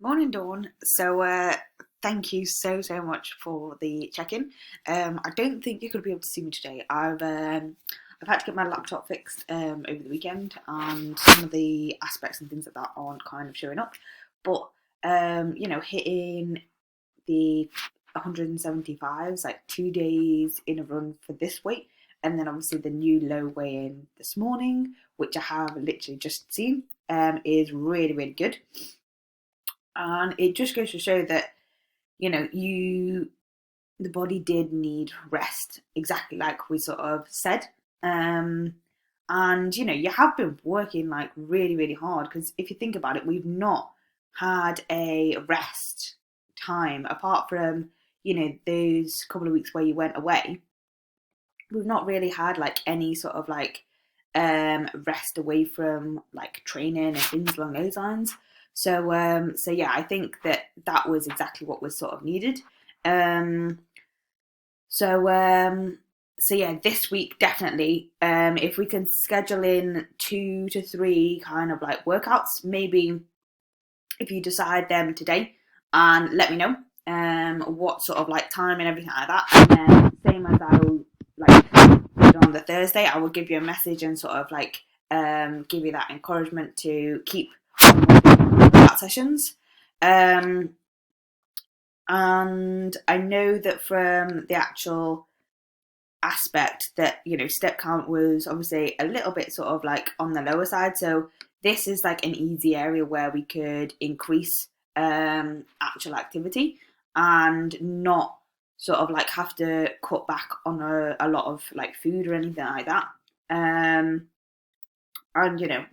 Morning, Dawn. Thank you so much for the check-in. I don't think you're going to be able to see me today. I've had to get my laptop fixed over the weekend, and some of the aspects and things like that aren't kind of showing up. But hitting the 175s like 2 days in a run for this weight, and then obviously the new low weigh-in this morning, which I have literally just seen, is really good. And it just goes to show that, the body did need rest, exactly like we sort of said. Um, and, you have been working like really hard, because if you think about it, we've not had a rest time apart from, those couple of weeks where you went away. We've not really had like any sort of like rest away from like training and things along those lines. So yeah, I think that was exactly what was sort of needed. Um, so um, so yeah, this week definitely. If we can schedule in 2 to 3 kind of like workouts, maybe if you decide them today, and let me know what sort of like time and everything like that. And then same as I will like did on the Thursday, I will give you a message and sort of like give you that encouragement to keep on workout sessions. Um, and I know that from the actual aspect that step count was obviously a little bit sort of like on the lower side, so this is like an easy area where we could increase actual activity and not sort of like have to cut back on a lot of like food or anything like that. And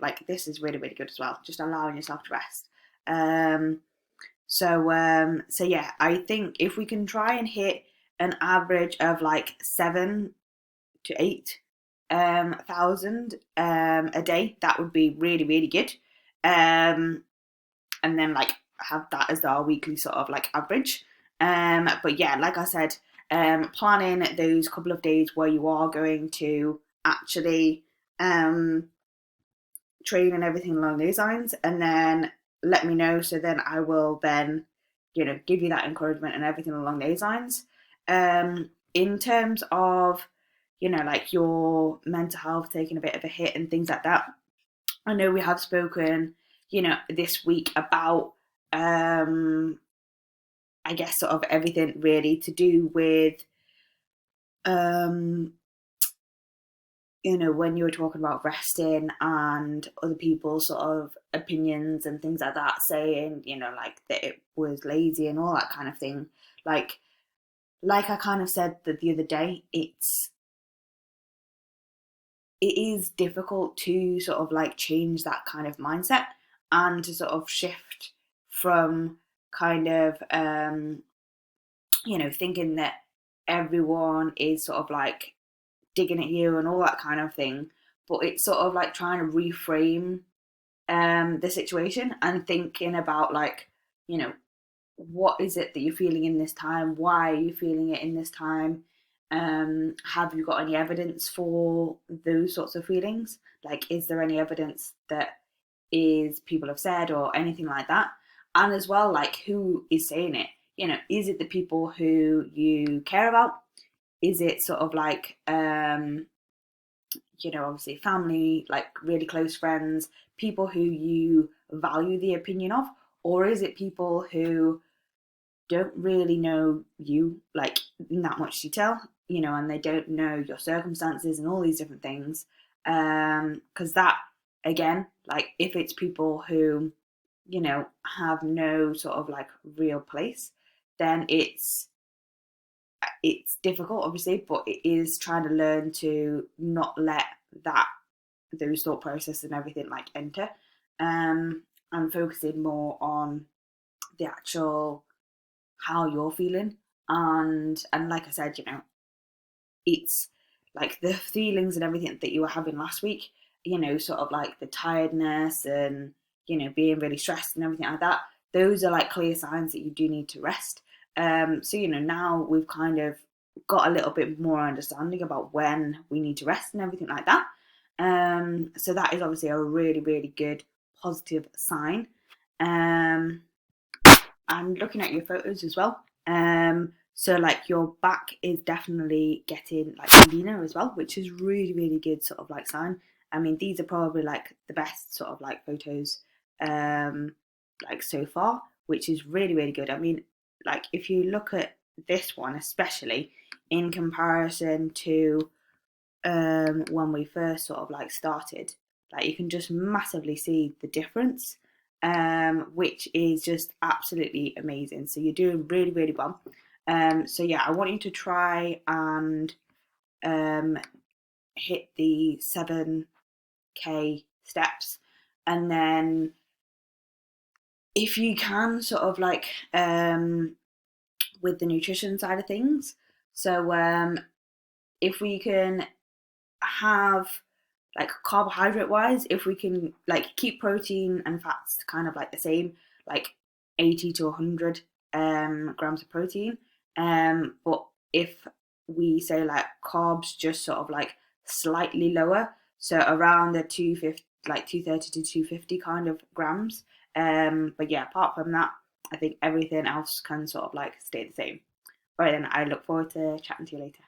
like this is really good as well, just allowing yourself to rest. Um so um so yeah, I think if we can try and hit an average of like 7 to 8 thousand a day, that would be really good. Um, and then like have that as our weekly sort of like average. But yeah, like I said, planning those couple of days where you are going to actually um train and everything along those lines, and then let me know. So then I will then, give you that encouragement and everything along those lines. In terms of, like your mental health taking a bit of a hit and things like that, I know we have spoken, this week about, I guess, sort of everything really to do with, um, when you were talking about resting and other people's sort of opinions and things like that, saying, like that it was lazy and all that kind of thing. Like I kind of said that the other day, it is difficult to sort of like change that kind of mindset and to sort of shift from kind of thinking that everyone is sort of like digging at you and all that kind of thing, but it's sort of like trying to reframe the situation and thinking about like, you know, what is it that you're feeling in this time? Why are you feeling it in this time? Have you got any evidence for those sorts of feelings? Like, is there any evidence that is people have said or anything like that? And as well, like, who is saying it? Is it the people who you care about? Is it sort of like obviously family, like really close friends, people who you value the opinion of? Or is it people who don't really know you like in that much detail, and they don't know your circumstances and all these different things? Because that, again, like if it's people who, have no sort of like real place, then it's difficult, obviously, but it is trying to learn to not let that those thought processes and everything like enter, and focusing more on the actual how you're feeling. And like I said, it's like the feelings and everything that you were having last week, sort of like the tiredness and being really stressed and everything like that. Those are like clear signs that you do need to rest. So now we've kind of got a little bit more understanding about when we need to rest and everything like that. So that is obviously a really good positive sign. um and looking at your photos as well. So like your back is definitely getting like leaner as well, which is really, really good sort of like sign. I mean, these are probably like the best sort of like photos like so far, which is really, really good. I mean, like if you look at this one, especially in comparison to when we first sort of like started, like you can just massively see the difference, which is just absolutely amazing. So you're doing really, really well. So yeah, I want you to try and um, hit the 7K steps, and then if you can sort of like with the nutrition side of things. So if we can have like carbohydrate wise, if we can like keep protein and fats kind of like the same, like 80 to 100 grams of protein, but if we say like carbs just sort of like slightly lower, so around the 250, like 230 to 250 kind of grams. But yeah, apart from that, I think everything else can sort of like stay the same. All right, then I look forward to chatting to you later.